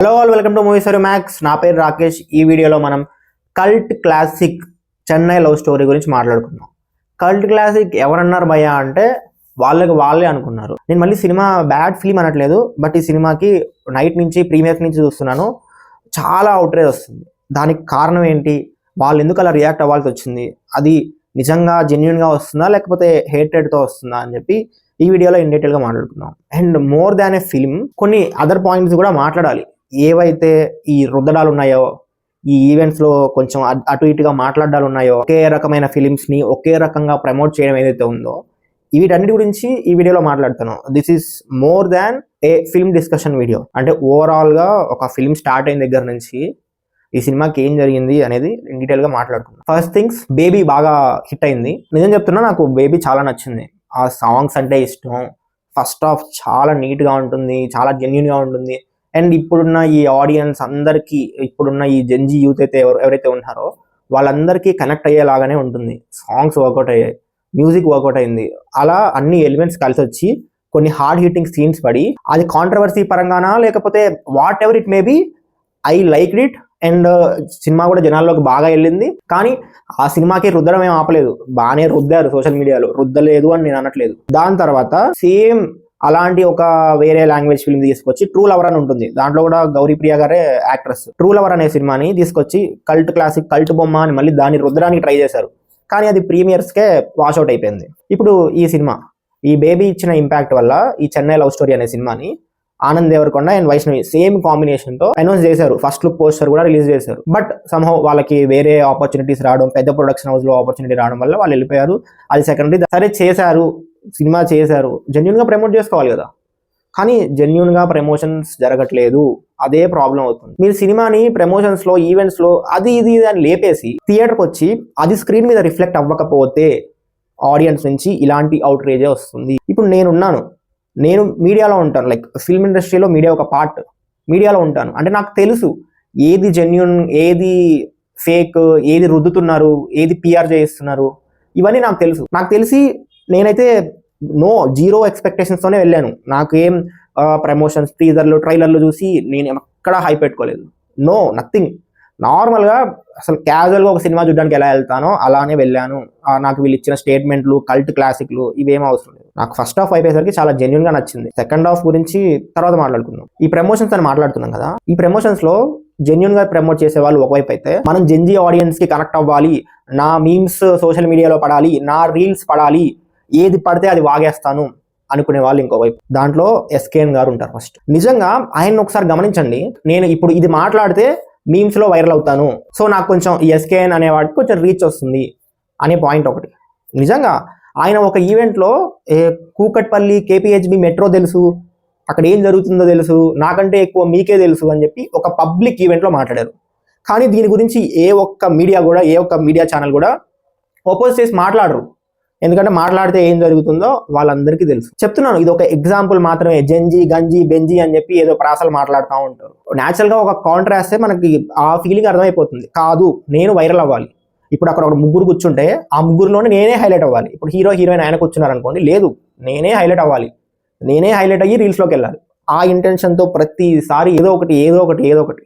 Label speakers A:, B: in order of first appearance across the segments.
A: Hello all, welcome to movie story max. నా పేరు రాకేష్. ఈ వీడియోలో మనం cult classic Chennai love story గురించి మాట్లాడుకుందాం. కల్ట్ క్లాసిక్ ఎవరన్నారు భయ్యా అంటే వాళ్ళే అనుకున్నారు. నేను మళ్ళీ సినిమా బ్యాడ్ ఫిల్మ్ అనట్లేదు, బట్ ఈ సినిమాకి నైట్ నుంచి ప్రీమియర్స్ నుంచి చూస్తున్నాను, చాలా అవుట్రేజ్ వస్తుంది. దానికి కారణం ఏంటి, వాళ్ళు ఎందుకు అలా రియాక్ట్ అవ్వాల్సి వచ్చింది, అది నిజంగా జెన్యున్గా వస్తుందా లేకపోతే హేట్రెడ్తో వస్తుందా అని చెప్పి ఈ వీడియోలో ఇన్ డీటెయిల్గా మాట్లాడుకుందాం. And more than a film కొన్ని అదర్ పాయింట్స్ కూడా మాట్లాడాలి. ఏవైతే ఈ రుద్దడాలు ఉన్నాయో, ఈ ఈవెంట్స్లో కొంచెం అటు ఇటుగా మాట్లాడాలు ఉన్నాయో, ఒకే రకమైన ఫిలిమ్స్ని ఒకే రకంగా ప్రమోట్ చేయడం ఏదైతే ఉందో, వీటన్నిటి గురించి ఈ వీడియోలో మాట్లాడుతాను. This is more than a film discussion video. అంటే ఓవరాల్గా ఒక ఫిల్మ్ స్టార్ట్ అయిన దగ్గర నుంచి ఈ సినిమాకి ఏం జరిగింది అనేది డీటెయిల్గా మాట్లాడుకున్నాం. ఫస్ట్ థింగ్స్, బేబీ బాగా హిట్ అయింది. నిజం చెప్తున్నా, నాకు బేబీ చాలా నచ్చింది. ఆ సాంగ్స్ అంటే ఇష్టం. ఫస్ట్ ఆఫ్ చాలా నీట్గా ఉంటుంది, చాలా జెన్యున్గా ఉంటుంది. అండ్ ఇప్పుడున్న ఈ ఆడియన్స్ అందరికీ, ఇప్పుడున్న ఈ జెన్జీ యూత్ అయితే ఎవరైతే ఉన్నారో వాళ్ళందరికీ కనెక్ట్ అయ్యేలాగానే ఉంటుంది. సాంగ్స్ వర్కౌట్ అయ్యాయి, మ్యూజిక్ వర్కౌట్ అయింది. అలా అన్ని ఎలిమెంట్స్ కలిసి వచ్చి కొన్ని హార్డ్ హిట్టింగ్ సీన్స్ పడి, అది కాంట్రవర్సీ పరంగానా లేకపోతే what ever it may be, I like it. And cinema కూడా జనాల్లోకి బాగా వెళ్ళింది. కానీ ఆ సినిమాకి రుద్దడం ఏం ఆపలేదు, బాగానే రుద్దారు సోషల్ మీడియాలో, రుద్దలేదు అని నేను అనట్లేదు. దాని తర్వాత సేమ్ అలాంటి ఒక వేరే లాంగ్వేజ్ ఫిల్మ్ తీసుకొచ్చి ట్రూ లవర్ అని ఉంటుంది, దాంట్లో కూడా గౌరీ ప్రియా గారే యాక్ట్రెస్. ట్రూ లవర్ అనే సినిమాని తీసుకొచ్చి కల్ట్ క్లాసిక్, కల్ట్ బొమ్మ అని మళ్ళీ దాన్ని రుద్దడానికి ట్రై చేశారు. కానీ అది ప్రీమియర్స్కే వాష్అవుట్ అయిపోయింది. ఇప్పుడు ఈ సినిమా, ఈ బేబీ ఇచ్చిన ఇంపాక్ట్ వల్ల ఈ చెన్నై లవ్ స్టోరీ అనే సినిమాని Anand Devarakonda and Vaishnavi same combination తో అనౌన్స్ చేశారు. ఫస్ట్ లుక్ పోస్టర్ కూడా రిలీజ్ చేశారు. బట్ సమ్హౌ వాళ్ళకి వేరే ఆపర్చునిటీస్ రావడం, పెద్ద ప్రొడక్షన్ హౌస్ లో ఆపర్చునిటీ రావడం వల్ల వాళ్ళు వెళ్ళిపోయారు. అది సెకండరీ. సరే చేశారు, సినిమా చేశారు, జెన్యున్ గా ప్రమోట్ చేసుకోవాలి కదా, కానీ జెన్యున్ గా ప్రమోషన్స్ జరగట్లేదు. అదే ప్రాబ్లం అవుతుంది. మీరు సినిమాని ప్రమోషన్స్ లో, ఈవెంట్స్ లో అది ఇది అని లేపేసి థియేటర్కి వచ్చి అది స్క్రీన్ మీద రిఫ్లెక్ట్ అవ్వకపోతే ఆడియన్స్ నుంచి ఇలాంటి అవుట్ రేజే వస్తుంది. ఇప్పుడు నేను మీడియాలో ఉంటాను, లైక్ ఫిల్మ్ ఇండస్ట్రీలో మీడియా ఒక పార్ట్, మీడియాలో ఉంటాను. అంటే నాకు తెలుసు ఏది జెన్యున్, ఏది ఫేక్, ఏది రుద్దుతున్నారు, ఏది పిఆర్ చేయిస్తున్నారు, ఇవన్నీ నాకు తెలుసు. నాకు తెలిసి నేనైతే జీరో ఎక్స్పెక్టేషన్స్తోనే వెళ్ళాను. నాకేం ప్రమోషన్స్, టీజర్లు, ట్రైలర్లు చూసి నేను ఎక్కడ హైప్ పెట్టుకోలేదు. నథింగ్. నార్మల్గా అసలు క్యాజువల్గా ఒక సినిమా చూడడానికి ఎలా వెళ్తానో అలానే వెళ్ళాను. నాకు వీళ్ళు ఇచ్చిన స్టేట్మెంట్లు, కల్ట్ క్లాసిక్లు ఇవేం అవసరం లేదు. నాకు ఫస్ట్ హాఫ్ అయిపోయేసరికి చాలా జెన్యున్గా నచ్చింది. సెకండ్ హాఫ్ గురించి తర్వాత మాట్లాడుకుందాం. ఈ ప్రమోషన్స్ అని మాట్లాడుతున్నాం కదా, ఈ ప్రమోషన్స్లో జెన్యున్గా ప్రమోట్ చేసే వాళ్ళు ఒకవైపు అయితే, మనం జెన్జీ ఆడియన్స్కి కనెక్ట్ అవ్వాలి, నా మీమ్స్ సోషల్ మీడియాలో పడాలి, నా రీల్స్ పడాలి, ఏది పడితే అది వాగేస్తాను అనుకునే వాళ్ళు ఇంకోవైపు. దాంట్లో ఎస్కేఎన్ గారు ఉంటారు. ఫస్ట్ నిజంగా ఆయన్ని ఒకసారి గమనించండి. నేను ఇప్పుడు ఇది మాట్లాడితే మీమ్స్ లో వైరల్ అవుతాను, సో నాకు కొంచెం ఎస్కేఎన్ అనే వాటికి కొంచెం రీచ్ వస్తుంది అనే పాయింట్ ఒకటి. నిజంగా ఆయన ఒక ఈవెంట్లో కూకట్పల్లి కేపీహెచ్బి మెట్రో తెలుసు, అక్కడ ఏం జరుగుతుందో తెలుసు, నాకంటే ఎక్కువ మీకే తెలుసు అని చెప్పి ఒక పబ్లిక్ ఈవెంట్లో మాట్లాడారు. కానీ దీని గురించి ఏ ఒక్క మీడియా ఛానల్ కూడా ఓపోజ్ చేసి మాట్లాడరు. ఎందుకంటే మాట్లాడితే ఏం జరుగుతుందో వాళ్ళందరికీ తెలుసు. చెప్తున్నాను, ఇది ఒక ఎగ్జాంపుల్ మాత్రమే. జెన్జీ, గంజీ, బెంజీ అని చెప్పి ఏదో ప్రాసలు మాట్లాడుతూ ఉంటారు. న్యాచురల్గా ఒక కౌంటర్ వేస్తే మనకి ఆ ఫీలింగ్ అర్థమైపోతుంది. కాదు, నేను వైరల్ అవ్వాలి. ఇప్పుడు అక్కడ ఒక ముగ్గురు కూర్చుంటే ఆ ముగ్గురులోనే నేనే హైలైట్ అవ్వాలి. ఇప్పుడు హీరో హీరోయిన్ ఆయన కూర్చున్నారు అనుకోండి, లేదు, నేనే హైలైట్ అవ్వాలి, నేనే హైలైట్ అయ్యి రీల్స్లోకి వెళ్ళాలి. ఆ ఇంటెన్షన్తో ప్రతిసారి ఏదో ఒకటి.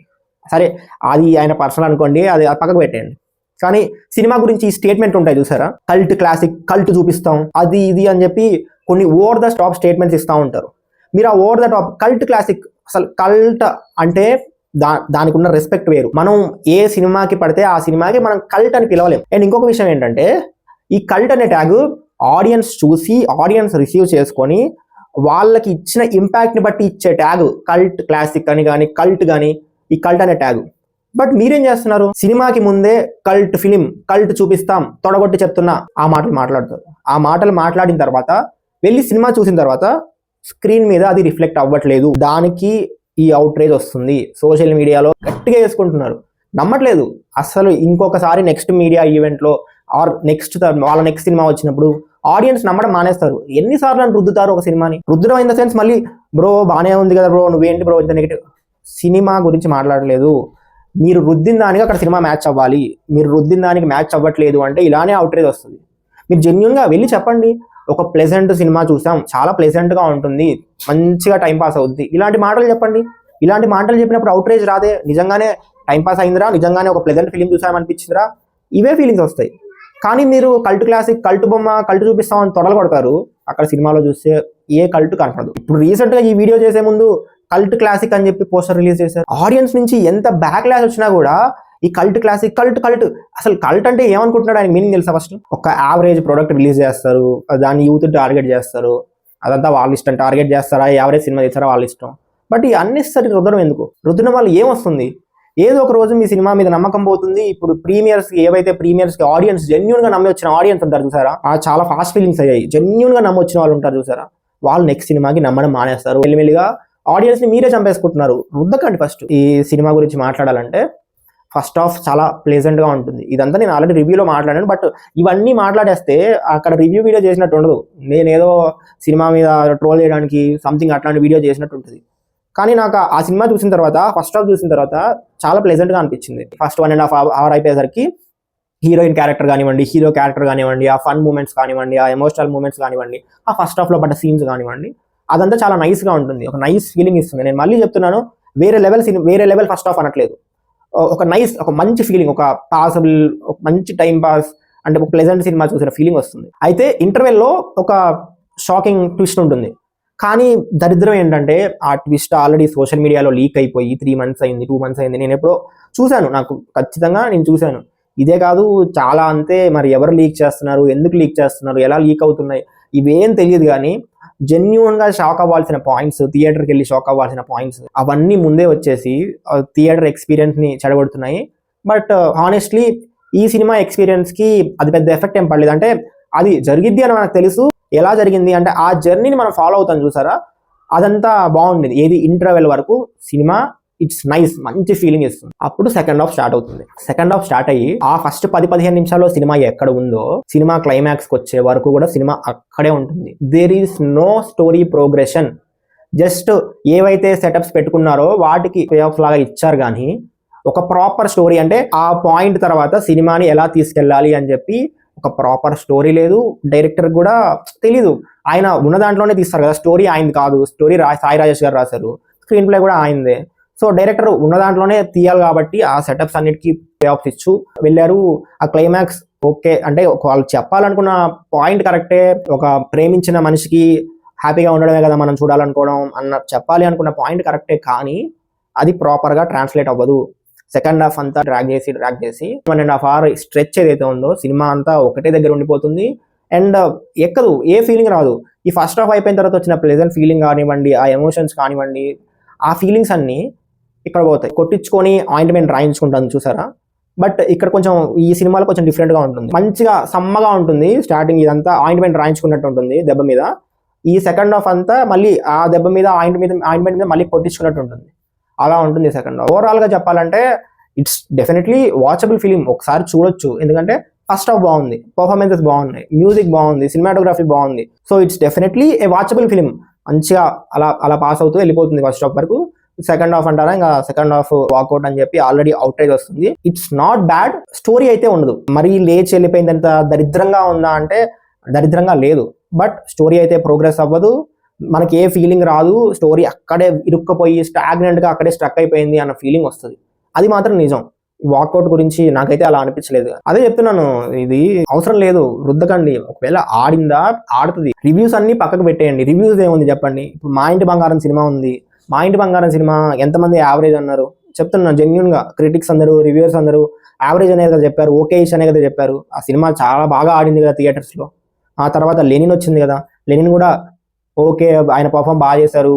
A: సరే, అది ఆయన పర్సనల్ అనుకోండి, అది పక్కకు పెట్టేయండి. కానీ సినిమా గురించి ఈ స్టేట్మెంట్ ఉంటాయి చూసారా, కల్ట్ క్లాసిక్, కల్ట్ చూపిస్తాం, అది ఇది అని చెప్పి కొన్ని ఓవర్ ద టాప్ స్టేట్మెంట్స్ ఇస్తూ ఉంటారు. మీరు ఆ over the top cult classic, అసలు కల్ట్ అంటే దానికి ఉన్న రెస్పెక్ట్ వేరు. మనం ఏ సినిమాకి పడితే ఆ సినిమాకి మనం కల్ట్ అని పిలవలేం. అండ్ ఇంకొక విషయం ఏంటంటే, ఈ కల్ట్ అనే ట్యాగ్ ఆడియన్స్ చూసి, ఆడియన్స్ రిసీవ్ చేసుకొని వాళ్ళకి ఇచ్చిన ఇంపాక్ట్ని బట్టి ఇచ్చే ట్యాగ్ కల్ట్ క్లాసిక్ అని కానీ, కల్ట్ కానీ, ఈ కల్ట్ అనే ట్యాగ్. బట్ మీరేం చేస్తున్నారు, సినిమాకి ముందే కల్ట్ ఫిలిం, కల్ట్ చూపిస్తాం, తొడగొట్టి చెప్తున్నా, ఆ మాటలు మాట్లాడతారు. ఆ మాటలు మాట్లాడిన తర్వాత వెళ్ళి సినిమా చూసిన తర్వాత స్క్రీన్ మీద అది రిఫ్లెక్ట్ అవ్వట్లేదు. దానికి ఈ అవుట్రేజ్ వస్తుంది. సోషల్ మీడియాలో గట్టిగా వేసుకుంటున్నారు, నమ్మట్లేదు అసలు. ఇంకొకసారి నెక్స్ట్ మీడియా ఈవెంట్లో ఆర్ వాళ్ళ నెక్స్ట్ సినిమా వచ్చినప్పుడు ఆడియన్స్ నమ్మడం మానేస్తారు. ఎన్నిసార్లు అని రుద్దుతారు ఒక సినిమాని. రుద్దడం ఇన్ ద సెన్స్ మళ్ళీ బ్రో బాగానే ఉంది కదా బ్రో, నువ్వేంటి బ్రో ఇంత నెగిటివ్. సినిమా గురించి మాట్లాడలేదు. మీరు రుద్దిన దానికి అక్కడ సినిమా మ్యాచ్ అవ్వాలి. మీరు రుద్దిన దానికి మ్యాచ్ అవ్వట్లేదు అంటే ఇలానే అవుట్రేజ్ వస్తుంది. మీరు జెన్యున్గా వెళ్ళి చెప్పండి, ఒక ప్లెజెంట్ సినిమా చూసాం, చాలా ప్లెజెంట్గా ఉంటుంది, మంచిగా టైంపాస్ అవుద్ది, ఇలాంటి మాటలు చెప్పండి. ఇలాంటి మాటలు చెప్పినప్పుడు అవుట్రేజ్ రాదే, నిజంగానే టైంపాస్ అయిందిరా, నిజంగానే ఒక ప్లెజెంట్ ఫిలిం చూసామనిపించిందిరా, ఇవే ఫీలింగ్స్ వస్తాయి. కానీ మీరు కల్ట్ క్లాసిక్, కల్ట్ బొమ్మ, కల్ట్ చూపిస్తామని తొడలు కొడతారు, అక్కడ సినిమాలో చూస్తే ఏ కల్ట్ కనపడదు. ఇప్పుడు రీసెంట్గా ఈ వీడియో చేసే ముందు కల్ట్ క్లాసిక్ అని చెప్పి పోస్టర్ రిలీజ్ చేశారు. ఆడియన్స్ నుంచి ఎంత బ్యాక్ లాష్ వచ్చినా కూడా ఈ కల్ట్ క్లాసిక్, కల్ట్ అసలు కల్ట్ అంటే ఏమనుకుంటున్నాడు ఆయన మీనింగ్ తెలుసా? ఫస్ట్ ఒక యావరేజ్ ప్రోడక్ట్ రిలీజ్ చేస్తారు, దాన్ని యూత్ టార్గెట్ చేస్తారు, అదంతా వాళ్ళ ఇష్టం. టార్గెట్ చేస్తారా, యావరేజ్ సినిమా చేస్తారా వాళ్ళ ఇష్టం. బట్ ఈ అన్నెసరీ రుద్దడం ఎందుకు? రుద్దడం వల్ల ఏమొస్తుంది? ఏదో ఒక రోజు మీ సినిమా మీద నమ్మకం పోతుంది. ఇప్పుడు ప్రీమియర్స్కి ఏవైతే ప్రీమియర్స్కి ఆడియన్స్ జెన్యూన్గా నమ్మి వచ్చిన ఆడియన్స్ ఉంటారు చూసారా, చాలా ఫాస్ట్ ఫీలింగ్స్ అయ్యాయి. జెన్యూన్గా నమ్మి వచ్చిన వాళ్ళు ఉంటారు చూసారా, వాళ్ళు నెక్స్ట్ సినిమాకి నమ్మడం మానేస్తారు. మెల్లిమెల్లిగా ఆడియన్స్ని మీరే చంపేసుకుంటున్నారు. రుద్దకండి. ఫస్ట్ ఈ సినిమా గురించి మాట్లాడాలంటే ఫస్ట్ ఆఫ్ చాలా ప్లెజెంట్గా ఉంటుంది. ఇదంతా నేను ఆల్రెడీ రివ్యూలో మాట్లాడాను, బట్ ఇవన్నీ మాట్లాడేస్తే అక్కడ రివ్యూ వీడియో చేసినట్టు ఉండదు. నేనేదో సినిమా మీద ట్రోల్ చేయడానికి సంథింగ్ అట్లాంటి వీడియో చేసినట్టు ఉంటుంది. కానీ నాకు ఆ సినిమా చూసిన తర్వాత, ఫస్ట్ హాఫ్ చూసిన తర్వాత చాలా ప్లెజెంట్గా అనిపించింది. ఫస్ట్ 1.5 అవర్ అయిపోయేసరికి హీరోయిన్ క్యారెక్టర్ కానివ్వండి, హీరో క్యారెక్టర్ కానివ్వండి, ఆ ఫన్ మూమెంట్స్ కానివ్వండి, ఆ ఎమోషనల్ మూమెంట్స్ కానివ్వండి, ఆ ఫస్ట్ హాఫ్లో పడ్డ సీన్స్ కానివ్వండి, అదంతా చాలా నైస్గా ఉంటుంది. ఒక నైస్ ఫీలింగ్ ఇస్తుంది. నేను మళ్ళీ చెప్తున్నాను, వేరే లెవెల్ ఫస్ట్ హాఫ్ అనట్లేదు. ఒక మంచి ఫీలింగ్, ఒక పాసబుల్, ఒక మంచి టైం పాస్, అంటే ఒక ప్లెజెంట్ సినిమా చూసిన ఫీలింగ్ వస్తుంది. అయితే ఇంటర్వెల్లో ఒక షాకింగ్ ట్విస్ట్ ఉంటుంది. కానీ దరిద్రం ఏంటంటే ఆ ట్విస్ట్ ఆల్రెడీ సోషల్ మీడియాలో లీక్ అయిపోయి 3 months అయింది, 2 months అయింది. నేను ఎప్పుడో చూశాను, నాకు ఖచ్చితంగా నేను చూశాను. ఇదే కాదు చాలా, అంతే. మరి ఎవరు లీక్ చేస్తున్నారు, ఎందుకు లీక్ చేస్తున్నారు, ఎలా లీక్ అవుతున్నాయి, ఇవేం తెలియదు. కానీ జెన్యూన్గా షాక్ అవ్వాల్సిన పాయింట్స్, థియేటర్కి వెళ్ళి షాక్ అవ్వాల్సిన పాయింట్స్ అవన్నీ ముందే వచ్చేసి థియేటర్ ఎక్స్పీరియన్స్ని చెడగొడుతున్నాయి. బట్ హానెస్ట్లీ ఈ సినిమా ఎక్స్పీరియన్స్కి అది పెద్ద ఎఫెక్ట్ ఏం పడలేదు. అంటే అది జరిగిద్ది అని మనకు తెలుసు. ఎలా జరిగింది అంటే ఆ జర్నీని మనం ఫాలో అవుతాం చూసారా, అదంతా బాగుండేది. ఏది ఇంటర్వెల్ వరకు సినిమా ఇట్స్ నైస్, మంచి ఫీలింగ్ ఇస్తుంది. అప్పుడు సెకండ్ హాఫ్ స్టార్ట్ అవుతుంది. సెకండ్ హాఫ్ స్టార్ట్ అయ్యి ఆ ఫస్ట్ 10-15 నిమిషాల్లో సినిమా ఎక్కడ ఉందో, సినిమా క్లైమాక్స్కి వచ్చే వరకు కూడా సినిమా అక్కడే ఉంటుంది. There is no story progression. Just ఏవైతే సెటప్స్ పెట్టుకున్నారో వాటికి పే ఆఫ్ లాగా ఇచ్చారు. కానీ ఒక ప్రాపర్ స్టోరీ, అంటే ఆ పాయింట్ తర్వాత సినిమాని ఎలా తీసుకెళ్ళాలి అని చెప్పి ఒక ప్రాపర్ స్టోరీ లేదు. డైరెక్టర్ కూడా తెలీదు. ఆయన ఉన్న దాంట్లోనే తీస్తారు కదా, స్టోరీ ఆయనది కాదు. స్టోరీ సాయి రాజేష్ గారు రాశారు, స్క్రీన్ ప్లే కూడా ఆయనదే. సో డైరెక్టర్ ఉన్న దాంట్లోనే తీయాలి కాబట్టి ఆ సెటప్స్ అన్నిటికీ పే ఆఫ్ ఇచ్చు వెళ్ళారు. ఆ క్లైమాక్స్ ఓకే, అంటే వాళ్ళు చెప్పాలనుకున్న పాయింట్ కరెక్టే. ఒక ప్రేమించిన మనిషికి హ్యాపీగా ఉండడమే కదా మనం చూడాలనుకోవడం అన్న చెప్పాలి అనుకున్న పాయింట్ కరెక్టే. కానీ అది ప్రాపర్గా ట్రాన్స్లేట్ అవ్వదు. సెకండ్ హాఫ్ అంతా డ్రాగ్ చేసి 1.5 hour స్ట్రెచ్ ఏదైతే ఉందో సినిమా అంతా ఒకటే దగ్గర ఉండిపోతుంది. అండ్ ఎక్కదు, ఏ ఫీలింగ్ రాదు. ఈ ఫస్ట్ హాఫ్ అయిపోయిన తర్వాత వచ్చిన ప్లెజెంట్ ఫీలింగ్ కానివ్వండి, ఆ ఎమోషన్స్ కానివ్వండి, ఆ ఫీలింగ్స్ అన్నీ ఇక్కడ పోతాయి. కొట్టించుకొని ఆయింట్మెంట్ రాయించుకుంటాను చూసారా. బట్ ఇక్కడ కొంచెం ఈ సినిమాలో కొంచెం డిఫరెంట్గా ఉంటుంది. మంచిగా సమ్మగా ఉంటుంది. స్టార్టింగ్ ఇదంతా ఆయింట్మెంట్ రాయించుకున్నట్టు ఉంటుంది దెబ్బ మీద. ఈ సెకండ్ హాఫ్ అంతా మళ్ళీ ఆ దెబ్బ మీద ఆయింట్మెంట్ మీద మళ్ళీ కొట్టించుకున్నట్టు ఉంటుంది. అలా ఉంటుంది సెకండ్ హాఫ్. ఓవరాల్గా చెప్పాలంటే ఇట్స్ డెఫినెట్లీ వాచబుల్ ఫిలిం. ఒకసారి చూడొచ్చు. ఎందుకంటే ఫస్ట్ హాఫ్ బాగుంది, పర్ఫార్మెన్సెస్ బాగున్నాయి, మ్యూజిక్ బాగుంది, సినిమాటోగ్రఫీ బాగుంది. So it's definitely A watchable film. మంచిగా అలా పాస్ అవుతూ వెళ్ళిపోతుంది ఫస్ట్ హాఫ్ వరకు. సెకండ్ హాఫ్ అంటారా, ఇంకా సెకండ్ హాఫ్ వాకౌట్ అని చెప్పి ఆల్రెడీ అవుట్రేజ్ వస్తుంది. It's not bad. స్టోరీ అయితే ఉండదు. మరీ లేచి వెళ్ళిపోయిందంత దరిద్రంగా ఉందా అంటే దరిద్రంగా లేదు. బట్ స్టోరీ అయితే ప్రోగ్రెస్ అవ్వదు, మనకి ఏ ఫీలింగ్ రాదు. స్టోరీ అక్కడే ఇరుక్కపోయి స్టాగ్నెంట్గా అక్కడే స్ట్రక్ అయిపోయింది అన్న ఫీలింగ్ వస్తుంది. అది మాత్రం నిజం. వాకౌట్ గురించి నాకైతే అలా అనిపించలేదు. అదే చెప్తున్నాను, ఇది అవసరం లేదు, రుద్దకండి. ఒకవేళ ఆడిందా ఆడుతుంది. రివ్యూస్ అన్ని పక్కకు పెట్టేయండి. రివ్యూస్ ఏముంది చెప్పండి. ఇప్పుడు మా ఇంటి బంగారం సినిమా ఉంది. మా ఇంటి బంగారం సినిమా ఎంతమంది యావరేజ్ అన్నారు చెప్తున్నాను. జెన్యూన్గా క్రిటిక్స్ అందరూ, రివ్యూవర్స్ అందరూ యావరేజ్ అనేది కదా చెప్పారు, ఓకే ఇష్ అనే కదా చెప్పారు. ఆ సినిమా చాలా బాగా ఆడింది కదా థియేటర్స్లో. ఆ తర్వాత లెనిన్ వచ్చింది కదా, లెనిన్ కూడా ఓకే, ఆయన పర్ఫామ్ బాగా చేశారు,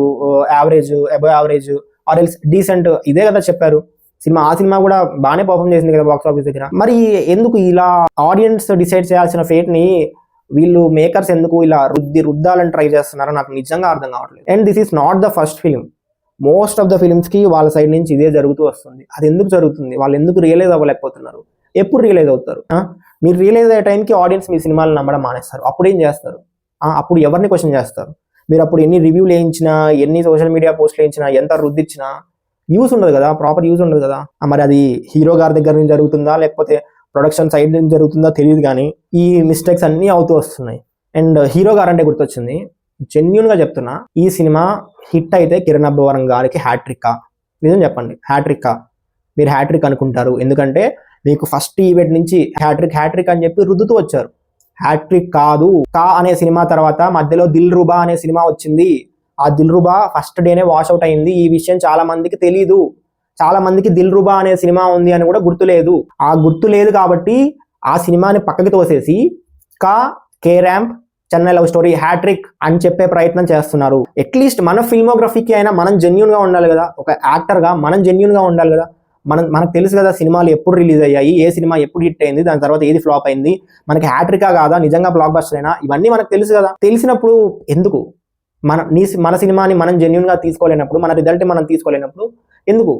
A: average, above average or else decent, ఇదే కదా చెప్పారు సినిమా. ఆ సినిమా కూడా బాగానే పర్ఫామ్ చేసింది కదా బాక్స్ ఆఫీస్ దగ్గర. మరి ఎందుకు ఇలా ఆడియన్స్ డిసైడ్ చేయాల్సిన ఫేట్ని వీళ్ళు మేకర్స్ ఎందుకు ఇలా రుద్దాలని ట్రై చేస్తున్నారో నాకు నిజంగా అర్థం కావట్లేదు. And this is not the first film. Most of the ఫిలిమ్స్కి వాళ్ళ సైడ్ నుంచి ఇదే జరుగుతూ వస్తుంది. అది ఎందుకు జరుగుతుంది? వాళ్ళు ఎందుకు రియలైజ్ అవ్వలేకపోతున్నారు? ఎప్పుడు రియలైజ్ అవుతారు? మీరు రియలైజ్ అయ్యే టైంకి ఆడియన్స్ మీ సినిమాలు నమ్మడం మానేస్తారు. అప్పుడు ఏం చేస్తారు? అప్పుడు ఎవరిని క్వశ్చన్ చేస్తారు? మీరు అప్పుడు ఎన్ని రివ్యూలు వేయించినా, ఎన్ని సోషల్ మీడియా పోస్టులు వేయించినా, ఎంత రుద్దిచ్చినా యూస్ ఉండదు కదా, ప్రాపర్ యూస్ ఉండదు కదా. మరి అది హీరో గారి దగ్గర నుంచి జరుగుతుందా లేకపోతే ప్రొడక్షన్ సైడ్ నుంచి జరుగుతుందా తెలియదు. కానీ ఈ మిస్టేక్స్ అన్నీ అవుతూ వస్తున్నాయి. అండ్ హీరో గారు అంటే గుర్తొచ్చింది. జెన్యూన్గా చెప్తున్నా, ఈ సినిమా హిట్ అయితే కిరణ్ అబ్బవరం గారికి హ్యాట్రిక్. నిజం చెప్పండి, హ్యాట్రిక్కా? మీరు హ్యాట్రిక్ అనుకుంటారు, ఎందుకంటే మీకు ఫస్ట్ ఈవెంట్ నుంచి హ్యాట్రిక్ అని చెప్పి రుద్దుతూ వచ్చారు. హ్యాట్రిక్ కాదు. కా అనే సినిమా తర్వాత మధ్యలో దిల్ రుబా అనే సినిమా వచ్చింది. ఆ దిల్ రుబా ఫస్ట్ డేనే వాష్అవుట్ అయింది. ఈ విషయం చాలా మందికి తెలీదు. చాలా మందికి దిల్ రుబా అనే సినిమా ఉంది అని కూడా గుర్తులేదు. ఆ గుర్తు లేదు కాబట్టి ఆ సినిమాని పక్కకి తోసేసి K ramp, Chennai love story, hattrick అని చెప్పే ప్రయత్నం చేస్తున్నారు. అట్లీస్ట్ మన ఫిల్మోగ్రఫీకి అయినా మనం జెన్యూన్ గా ఉండాలి కదా. ఒక యాక్టర్ గా మనం జెన్యూన్ గా ఉండాలి కదా. మనకు తెలుసు కదా సినిమాలు ఎప్పుడు రిలీజ్ అయ్యాయి, ఏ సినిమా ఎప్పుడు హిట్ అయింది, దాని తర్వాత ఏది ఫ్లాప్ అయింది, మనకి హ్యాట్రికా కాదా, నిజంగా బ్లాక్ బస్టర్ అయినా, ఇవన్నీ మనకు తెలుసు కదా. తెలిసినప్పుడు ఎందుకు మన సినిమాని మనం జెన్యూన్ గా తీసుకోలేనప్పుడు, మన రిజల్ట్ మనం తీసుకోలేనప్పుడు ఎందుకు?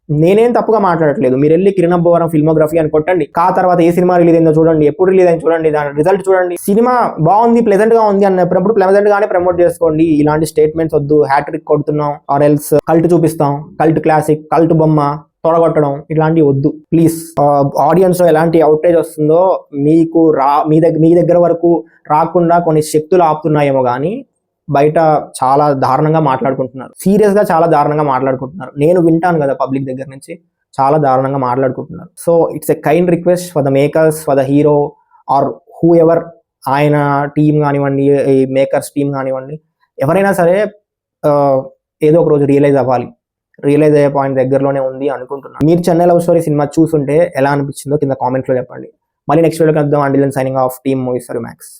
A: నేనేం తప్పుగా మాట్లాడట్లేదు. మీరు వెళ్ళి కిరణ్ అబ్బవరం ఫిల్మోగ్రఫీ అని కొట్టండి. తర్వాత ఏ సినిమా రిలీజ్ అయిందో చూడండి, ఎప్పుడు రిలీజ్ అయింది చూడండి, దాని రిజల్ట్ చూడండి. సినిమా బాగుంది, ప్లెజెంట్ గా ఉంది అన్నప్పుడు ప్లెజెంట్ గానే ప్రమోట్ చేసుకోండి. ఇలాంటి స్టేట్మెంట్స్ వద్దు. హ్యాట్రిక్ కొడుతున్నాం ఆర్ ఎల్స్ కల్ట్ చూపిస్తాం, కల్ట్ క్లాసిక్, కల్ట్ బొమ్మ తొడగొట్టడం, ఇట్లాంటివి వద్దు ప్లీజ్. ఆడియన్స్ లో ఎలాంటి అవుటేజ్ వస్తుందో మీకు మీ దగ్గర వరకు రాకుండా కొన్ని శక్తులు ఆపుతున్నాయేమో కానీ బయట చాలా దారుణంగా మాట్లాడుకుంటున్నారు. సీరియస్ గా చాలా దారుణంగా మాట్లాడుకుంటున్నారు. నేను వింటాను కదా పబ్లిక్ దగ్గర నుంచి, చాలా దారుణంగా మాట్లాడుకుంటున్నారు. So it's a kind request for the makers, for the hero or who ever, ఆయన టీం కానివ్వండి, ఈ మేకర్స్ టీం కానివ్వండి, ఎవరైనా సరే ఏదో ఒక రోజు రియలైజ్ అవ్వాలి. రియలైజ్ అయ్యే పాయింట్ దగ్గరలోనే ఉంది అనుకుంటున్నాను. మీరు చెన్నై లవ్ స్టోరీ సినిమా చూసుంటే ఎలా అనిపించిందో కింద కామెంట్స్లో చెప్పండి. మళ్ళీ నెక్స్ట్ వీడియోకి వద్దాం. Until then signing off, team movies for max.